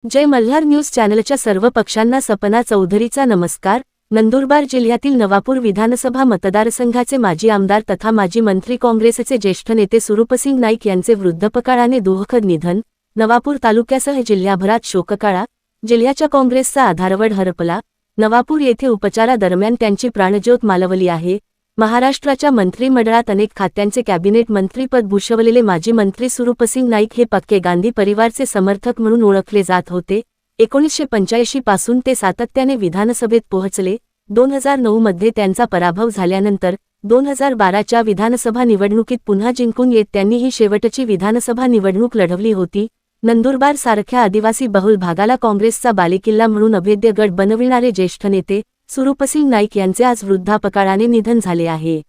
जय Malhar news चॅनलच्या सर्व पक्षांना सपना चौधरीचा नमस्कार। नंदुरबार जिल्ह्यातील नवापूर विधानसभा मतदारसंघाचे माजी आमदार तथा माजी मंत्री काँग्रेसचे ज्येष्ठ नेते सुरूपसिंग नाईक यांचे वृद्धपकाळाने दुःखद निधन। नवापूर तालुक्यासह जिल्ह्याभरात शोककळा। जिल्ह्याच्या काँग्रेसचा आधारवड हरपला। नवापूर येथे उपचारादरम्यान त्यांची प्राणज्योत मालवली आहे। महाराष्ट्राच्या मंत्रिमंडळात अनेक खात्यांचे कॅबिनेट मंत्रीपद भूषवलेले माजी मंत्री सुरूपसिंग नाईक हे पक्के गांधी परिवारचे समर्थक म्हणून ओळखले जात होते। 1985 पासून ते सातत्याने विधानसभेत पोहोचले। 2009 मध्ये त्यांचा पराभव झाल्यानंतर 2012च्या विधानसभा निवडणुकीत पुन्हा जिंकून येत त्यांनी ही शेवटची विधानसभा निवडणूक लढवली होती। नंदुरबार सारख्या आदिवासी बहुल भागाला काँग्रेसचा बालेकिल्ला म्हणून अभेद्य गड बनविणारे ज्येष्ठ नेते सुरूपसिंग नाईक यांचे आज वृद्धापकाळाने निधन झाले आहे।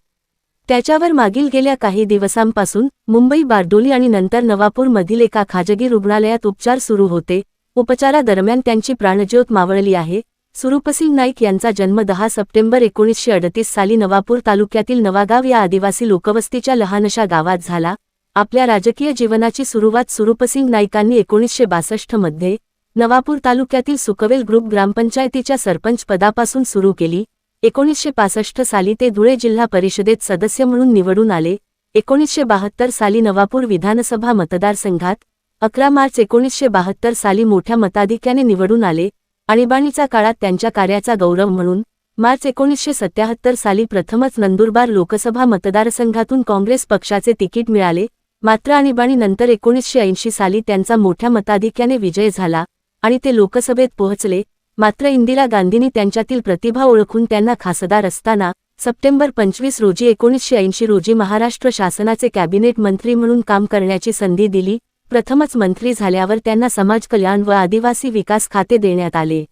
त्याच्यावर मागील गेल्या काही दिवसांपासून मुंबई बारडोली आणि नंतर नवापूर मधील एका खाजगी रुग्णालयात उपचार सुरू होते। उपचारादरम्यान त्यांची प्राणज्योत मावळली आहे। सुरूपसिंग नाईक यांचा जन्म 10 सप्टेंबर 1938 साली नवापूर तालुक्यातील नवागाव या आदिवासी लोकवस्तीच्या लहानशा गावात झाला। आपल्या राजकीय जीवनाची सुरुवात सुरूपसिंग नाईकांनी 1962 मध्ये नवापूर तालुक्यातील सुकवेल ग्रुप ग्रामपंचायतीच्या सरपंच पदापासून सुरू केली। 1965 साली ते धुळे जिल्हा परिषदेत सदस्य म्हणून निवडून आले। 1972 साली नवापूर विधानसभा मतदारसंघात, 11 मार्च 1972 साली मोठ्या मताधिक्याने निवडून आले। आणीबाणीच्या काळात त्यांच्या कार्याचा गौरव म्हणून मार्च 1977 साली प्रथमच नंदुरबार लोकसभा मतदारसंघातून काँग्रेस पक्षाचे तिकीट मिळाले। मात्र आणीबाणीनंतर 1980 साली त्यांचा मोठ्या मताधिक्याने विजय झाला आणि ते लोकसभेत पोहोचले। मात्र इंदिरा गांधींनी त्यांच्यातील प्रतिभा ओळखून त्यांना खासदार असताना सप्टेंबर 25 रोजी 1980 रोजी महाराष्ट्र शासनाचे कॅबिनेट मंत्री म्हणून काम करण्याची संधी दिली। प्रथमच मंत्री झाल्यावर त्यांना समाज कल्याण व आदिवासी विकास खाते देण्यात आले।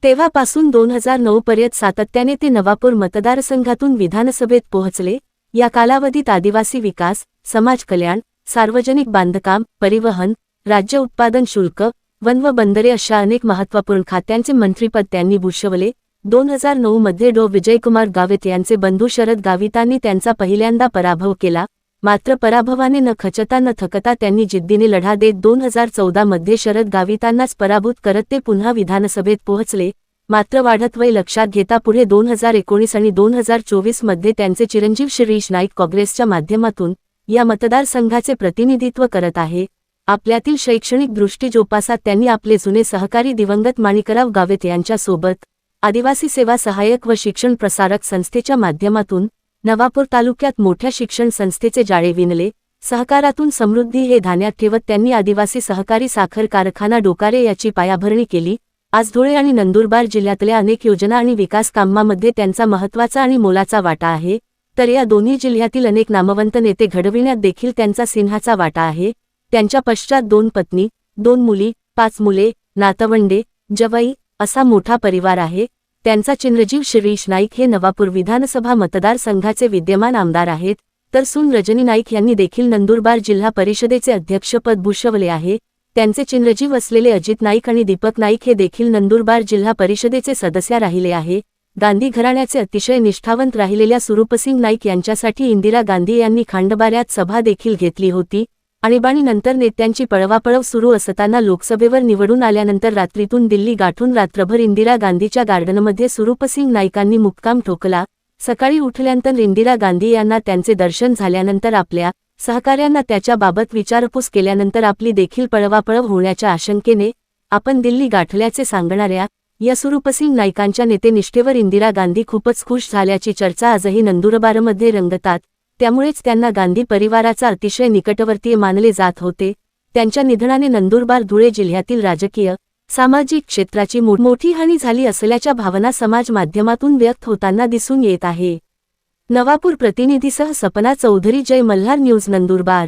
तेव्हापासून 2009 पर्यंत सातत्याने ते नवापूर मतदारसंघातून विधानसभेत पोहोचले। या कालावधीत आदिवासी विकास, समाज कल्याण, सार्वजनिक बांधकाम, परिवहन, राज्य उत्पादन शुल्क, वन व बंदरे अशा अनेक महत्त्वपूर्ण खात्यांचे मंत्रिपद त्यांनी भूषवले। 2009 मध्ये विजयकुमार गावित यांचे बंधू शरद गावितांनी त्यांचा पहिल्यांदा पराभव केला। मात्र पराभवाने न खचता न थकता त्यांनी जिद्दीने लढा देत 2014 मध्ये शरद गावितांनाच पराभूत करत ते पुन्हा विधानसभेत पोहोचले। मात्र वाढत वय लक्षात घेता पुढे 2019 आणि 2024 मध्ये त्यांचे चिरंजीव शिरीष नाईक काँग्रेसच्या माध्यमातून या मतदारसंघाचे प्रतिनिधित्व करत आहे। आपल्यातील शैक्षणिक दृष्टी जोपासत त्यांनी आपले जुने सहकारी दिवंगत माणिकराव गावित यांच्यासोबत आदिवासी सेवा सहाय्यक व शिक्षण प्रसारक संस्थेच्या माध्यमातून नवापूर तालुक्यात मोठ्या शिक्षण संस्थेचे जाळे विणले। सहकारातून समृद्धी हे ध्यानात ठेवत त्यांनी आदिवासी सहकारी साखर कारखाना डोकारे याची पायाभरणी केली। आज धुळे आणि नंदुरबार जिल्ह्यातल्या अनेक योजना आणि विकास कामांमध्ये त्यांचा महत्त्वाचा आणि मोलाचा वाटा आहे। तर या दोन्ही जिल्ह्यातील अनेक नामवंत नेते घडविण्यात देखील त्यांचा सिंहाचा वाटा आहे। त्यांच्या पश्चात 2 पत्नी, 2 मुली, 5 मुले, नातवंडे, जवई असा मोठा परिवार आहे। त्यांचा चिरंजीव शिरीष नाईक हे नवापूर विधानसभा मतदारसंघाचे विद्यमान आमदार आहेत। तर सून रजनी नाईक यांनी देखील नंदुरबार जिल्हा परिषदेचे अध्यक्षपद भूषवले आहे। त्यांचे चिरंजीव असलेले अजित नाईक आणि दीपक नाईक हे देखील नंदुरबार जिल्हा परिषदेचे सदस्य राहिले आहे। गांधी घराण्याचे अतिशय निष्ठावंत राहिलेल्या सुरूपसिंग नाईक यांच्यासाठी इंदिरा गांधी यांनी खांडबाऱ्यात सभा देखील घेतली होती। आणीबाणीनंतर नेत्यांची पळवापळव सुरू असताना लोकसभेवर निवडून आल्यानंतर रात्रीतून दिल्ली गाठून रात्रभर इंदिरा गांधीच्या गार्डनमध्ये सुरूपसिंग नाईकांनी मुक्काम ठोकला। सकाळी उठल्यानंतर इंदिरा गांधी यांना त्यांचे दर्शन झाल्यानंतर आपल्या सहकाऱ्यांना त्याच्याबाबत विचारपूस केल्यानंतर आपली देखील पळवापळव होण्याच्या आशंकेने आपण दिल्ली गाठल्याचे सांगणाऱ्या या सुरूपसिंग नाईकांच्या नेतेनिष्ठेवर इंदिरा गांधी खूपच खुश झाल्याची चर्चा आजही नंदुरबारमध्ये रंगतात। त्यामुळेच त्यांना गांधी परिवाराचा अतिशय निकटवर्तीय मानले जात होते। त्यांच्या निधनाने नंदुरबार धुळे जिल्ह्यातील राजकीय, सामाजिक क्षेत्राची मोठी हानी झाली असल्याच्या भावना समाज माध्यमातून व्यक्त होताना दिसून येत आहे। नवापूर प्रतिनिधीसह सपना चौधरी, जय मल्हार न्यूज, नंदुरबार।